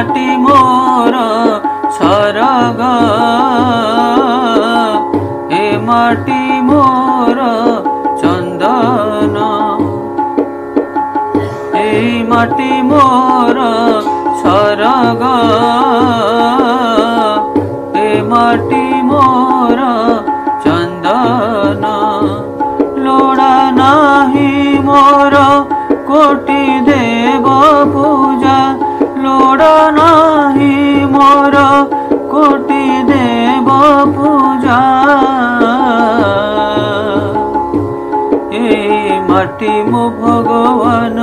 माटी मोर सरग ए माटी मोर चंदन ए माटी मोर सरग ए माटी मोर चंदन लोड़ा नाही मोर कोटि देव पूजा लोड़ा नाही मोर कोटि देव पूजा ए माटी मो भगवान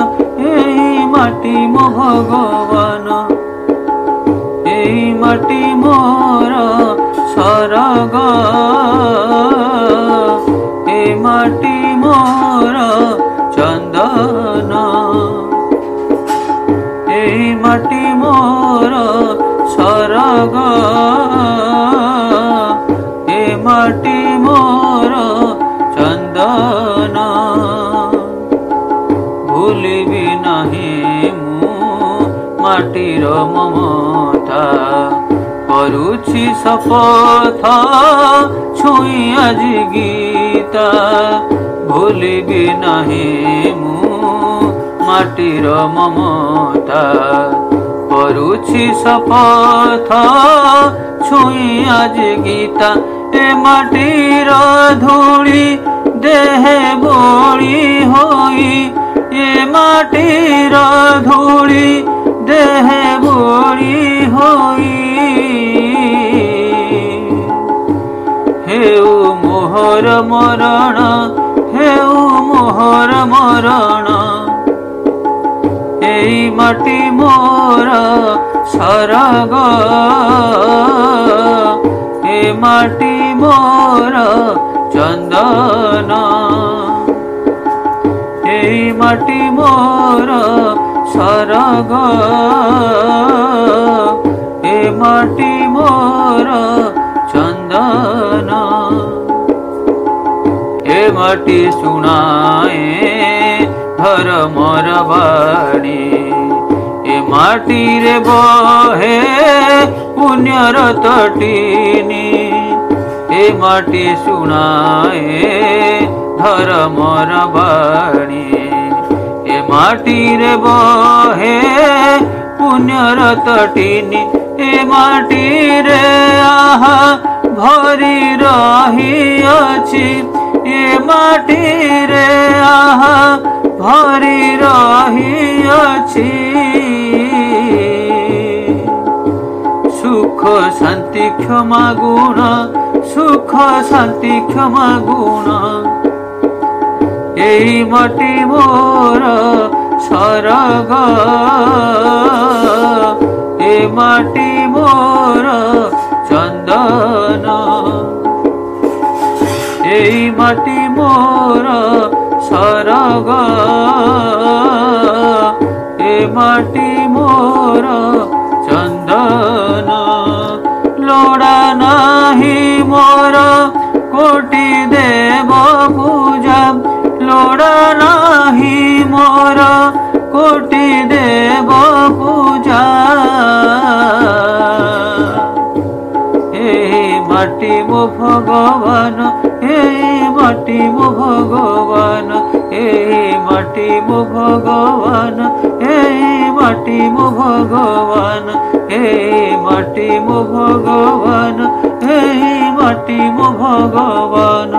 ए माटी मो भगवान ए माटी मोर सरग ए माटी मोर चंदन ए माटी मोर सरग ए माटी मोर चंदन भूलिबि नाही मु माटीर ममता करुछि शपथ छुई आज गीता भूलिबि नाही मु माटीर ममता करुछि शपथ छुई आज गीता ए माटीर धूली देहे बोली होई ए माटीर धूली देहे बोली होई हेउ मोहर मरण हेउ मोहर मरण एई माटी मोर सरग ए माटी मोर चंदन एई माटी मोर सरग ए माटी मोर चंदन ए माटी सुनाए धर्मर बाणी ए माटी रे बहे पुण्यर तटिनी ए माटी सुनाए धर्मर बाणी ए माटी रे बहे पुण्यर तटिनी ए माटी रे आहा भरी रही अछि ए माटी रे आहा भरी रही अछि सुख शांति क्षमा गुण सुख शांति क्षमा गुण एई माटी मोर सरग ए माटी मोर चंदन एई माटी मोर सरग ए माटी मोर चंदन लोड़ा नाही मोर कोटि देव पूजा लोड़ा नाही मोर कोटि देव पूजा ए माटी मो भगवान ए माटी मो भगवान ए माटी मो भगवान ए माटी मो भगवान ए माटी मो भगवान ए माटी मो भगवान।